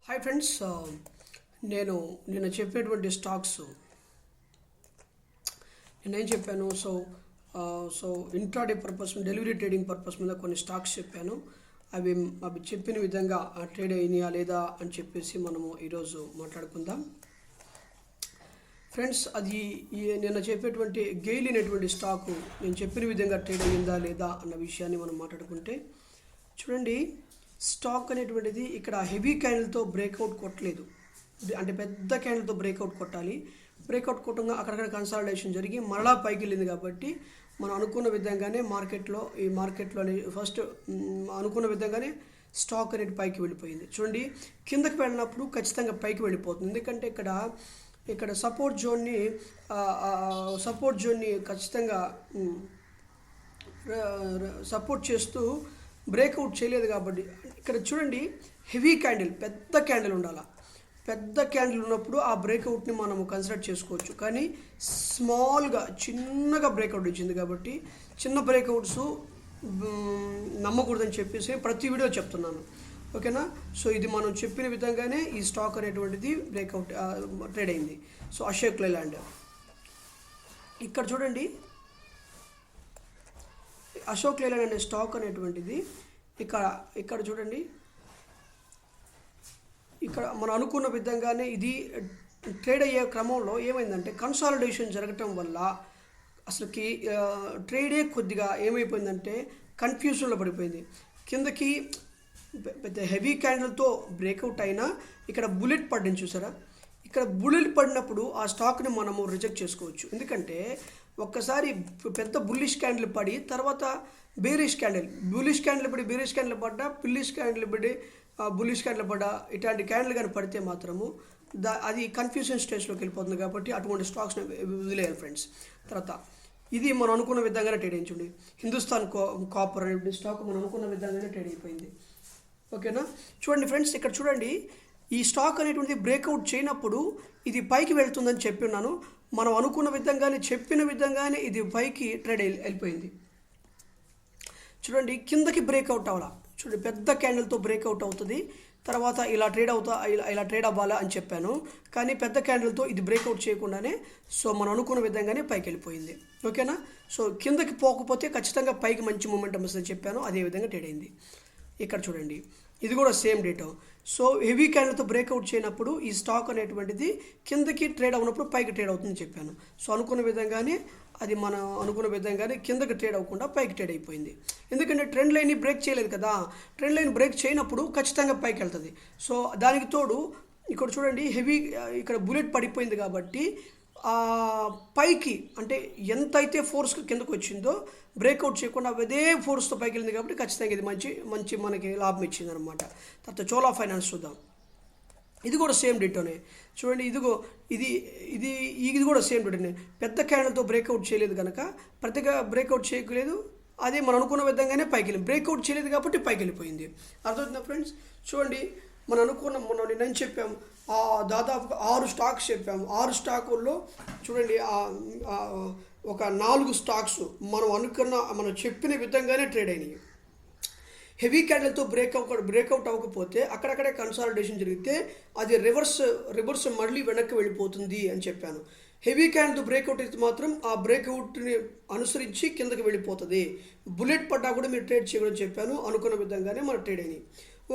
Hi friends, నేను నిన్న చెప్పినటువంటి స్టాక్స్ నేనేం చెప్పాను. So intraday purpose, delivery trading purpose మీద కొన్ని స్టాక్స్ చెప్పాను. అవి చెప్పిన విధంగా ట్రేడ్ అయినాయా లేదా అని చెప్పేసి మనము ఈరోజు మాట్లాడుకుందాం. ఫ్రెండ్స్, అది నిన్న చెప్పేటువంటి గెయిల్ అనేటువంటి స్టాకు నేను చెప్పిన విధంగా ట్రేడ్ అయ్యిందా లేదా అన్న విషయాన్ని మనం మాట్లాడుకుంటే, చూడండి, స్టాక్ అనేటువంటిది ఇక్కడ హెవీ క్యాండిల్తో బ్రేక్అవుట్ కొట్టలేదు. అంటే పెద్ద క్యాండిల్తో బ్రేక్అవుట్ కొట్టాలి. బ్రేక్అవుట్ కొట్టగా అక్కడక్కడ కన్సాలిడేషన్ జరిగి మరలా పైకి వెళ్ళింది. కాబట్టి మనం అనుకున్న విధంగానే మార్కెట్లోని ఫస్ట్ అనుకున్న విధంగానే స్టాక్ అనేది పైకి వెళ్ళిపోయింది. చూడండి, కిందకి వెళ్ళినప్పుడు ఖచ్చితంగా పైకి వెళ్ళిపోతుంది. ఎందుకంటే ఇక్కడ సపోర్ట్ జోన్ని ఖచ్చితంగా సపోర్ట్ చేస్తూ బ్రేక్అవుట్ చేయలేదు. కాబట్టి ఇక్కడ చూడండి, హెవీ క్యాండిల్, పెద్ద క్యాండిల్ ఉండాలి. పెద్ద క్యాండిల్ ఉన్నప్పుడు ఆ బ్రేక్అవుట్ని మనము కన్సిడర్ చేసుకోవచ్చు. కానీ స్మాల్గా చిన్నగా బ్రేక్అవుట్ ఇచ్చింది. కాబట్టి చిన్న బ్రేక్అవుట్స్ నమ్మకూడదని చెప్పేసి ప్రతి వీడియో చెప్తున్నాను. ఓకేనా? సో ఇది మనం చెప్పిన విధంగానే ఈ స్టాక్ అనేటువంటిది బ్రేక్అవుట్ ట్రేడ్ అయింది. సో అశోక్ లేలాండ్ ఇక్కడ చూడండి, అశోక్ లేలాండ్ అనే స్టాక్ అనేటువంటిది ఇక్కడ చూడండి, ఇక్కడ మనం అనుకున్న విధంగానే ఇది ట్రేడ్ అయ్యే క్రమంలో ఏమైందంటే కన్సాలిడేషన్ జరగటం వల్ల అసలుకి ట్రేడే కొద్దిగా ఏమైపోయిందంటే కన్ఫ్యూజన్లో పడిపోయింది. కిందకి పెద్ద హెవీ క్యాండిల్తో బ్రేక్అవుట్ అయినా ఇక్కడ బుల్లెట్ పడింది. చూసారా? ఇక్కడ బుల్లెట్ పడినప్పుడు ఆ స్టాక్ని మనము రిజెక్ట్ చేసుకోవచ్చు. ఎందుకంటే ఒక్కసారి పెద్ద బుల్లిష్ క్యాండిల్ పడి తర్వాత బేరిష్ క్యాండిల్, బుల్లిష్ క్యాండిల్ పడి బేరిష్ క్యాండిల్ పడ్డా, పిల్లిష్ క్యాండిల్ పడి బుల్లిష్ క్యాండిల్ పడ్డా, ఇట్లాంటి క్యాండిల్ కానీ పడితే మాత్రము అది కన్ఫ్యూజన్ స్టేజ్లోకి వెళ్ళిపోతుంది. కాబట్టి అటువంటి స్టాక్స్ని వదిలేయాలి ఫ్రెండ్స్. తర్వాత ఇది మనం అనుకున్న విధంగానే ట్రేడ్ అయింది. హిందుస్థాన్ కాపర్ అనే స్టాక్ మనం అనుకున్న విధంగానే ట్రేడ్ అయిపోయింది. ఓకేనా? చూడండి ఫ్రెండ్స్, ఇక్కడ చూడండి, ఈ స్టాక్ అనేటువంటిది బ్రేక్అవుట్ చేయనప్పుడు ఇది పైకి వెళ్తుందని చెప్పి ఉన్నాను. మనం అనుకున్న విధంగానే, చెప్పిన విధంగానే ఇది పైకి ట్రేడ్ వెళ్ళిపోయింది. చూడండి, కిందకి బ్రేక్అవుట్ అవ్వాలా. చూడండి, పెద్ద క్యాండిల్తో బ్రేక్అవుట్ అవుతుంది. తర్వాత ఇలా ట్రేడ్ అవ్వాలా అని చెప్పాను. కానీ పెద్ద క్యాండిల్తో ఇది బ్రేక్అవుట్ చేయకుండానే సో మనం అనుకున్న విధంగానే పైకి వెళ్ళిపోయింది. ఓకేనా? సో కిందకి పోకపోతే ఖచ్చితంగా పైకి మంచి మూమెంటం వస్తుందని చెప్పాను. అదేవిధంగా ట్రేడ్ అయింది. ఇక్కడ చూడండి, ఇది కూడా సేమ్ డేటా. సో హెవీ క్యాండిల్తో బ్రేక్అవుట్ చేయనప్పుడు ఈ స్టాక్ అనేటువంటిది కిందకి ట్రేడ్ అవునప్పుడు పైకి ట్రేడ్ అవుతుందని చెప్పాను. సో అనుకున్న విధంగానే అది మనం అనుకున్న విధంగానే కిందకి ట్రేడ్ అవ్వకుండా పైకి ట్రేడ్ అయిపోయింది. ఎందుకంటే ట్రెండ్ లైన్ని బ్రేక్ చేయలేదు కదా. ట్రెండ్ లైన్ బ్రేక్ చేయనప్పుడు ఖచ్చితంగా పైకి వెళ్తుంది. సో దానికి తోడు ఇక్కడ చూడండి, హెవీ ఇక్కడ బుల్లెట్ పడిపోయింది. కాబట్టి పైకి అంటే ఎంతైతే ఫోర్స్ కిందకు వచ్చిందో బ్రేక్అవుట్ చేయకుండా అదే ఫోర్స్తో పైకి వెళ్ళింది. కాబట్టి ఖచ్చితంగా ఇది మంచి మనకి లాభం ఇచ్చింది అనమాట. తర్వాత చోలా ఫైనాన్స్ చూద్దాం. ఇది కూడా సేమ్ డేటోనే. చూడండి, ఇది కూడా సేమ్ డేటోనే. పెద్ద క్యాండిల్తో బ్రేక్అవుట్ చేయలేదు కనుక పెద్దగా బ్రేక్అవుట్ చేయలేదు. అదే మనం అనుకున్న విధంగానే పైకి వెళ్ళింది. బ్రేక్అవుట్ చేయలేదు కాబట్టి పైకి వెళ్ళిపోయింది. అర్థమవుతుందా ఫ్రెండ్స్? చూడండి, మనం నిన్న చెప్పాము, దాదాపుగా 6 స్టాక్స్ చెప్పాము. 6 స్టాకుల్లో చూడండి, ఒక 4 స్టాక్స్ మనం చెప్పిన విధంగానే ట్రేడ్ అయినాయి. హెవీ క్యాండిల్తో బ్రేక్అవుట్ అవ్వకపోతే అక్కడక్కడే కన్సాలిడేషన్ జరిగితే అది రివర్స్ మళ్ళీ వెనక్కి వెళ్ళిపోతుంది అని చెప్పాను. హెవీ క్యాండిల్తో బ్రేక్అవుట్ అయితే మాత్రం ఆ బ్రేక్అవుట్ని అనుసరించి కిందకి వెళ్ళిపోతుంది. బుల్లెట్ పడ్డా కూడా మీరు ట్రేడ్ చేయకూడదని చెప్పాను. అనుకున్న విధంగానే మన ట్రేడ్ అయినాయి.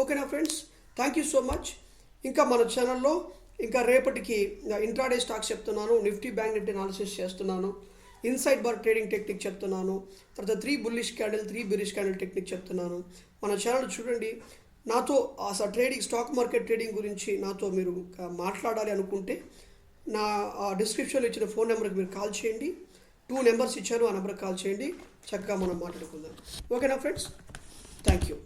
ఓకేనా friends? Thank you so much. ఇంకా మన ఛానల్లో ఇంకా రేపటికి ఇంట్రాడే స్టాక్స్ చెప్తున్నాను, నిఫ్టీ బ్యాంక్ నిఫ్టీ అనాలిసిస్ చేస్తున్నాను, ఇన్సైడ్ బార్ ట్రేడింగ్ టెక్నిక్ చెప్తున్నాను, తర్వాత 3 bullish candle 3 bearish candle technique చెప్తున్నాను. మన ఛానల్ చూడండి. నాతో అసలు స్టాక్ మార్కెట్ ట్రేడింగ్ గురించి నాతో మీరు మాట్లాడాలి అనుకుంటే నా డిస్క్రిప్షన్లో ఇచ్చిన ఫోన్ నెంబర్కి మీరు కాల్ చేయండి. 2 నెంబర్స్ ఇచ్చాను, ఆ నెంబర్కి కాల్ చేయండి. చక్కగా మనం మాట్లాడుకుందాం. ఓకేనా ఫ్రెండ్స్? Thank you.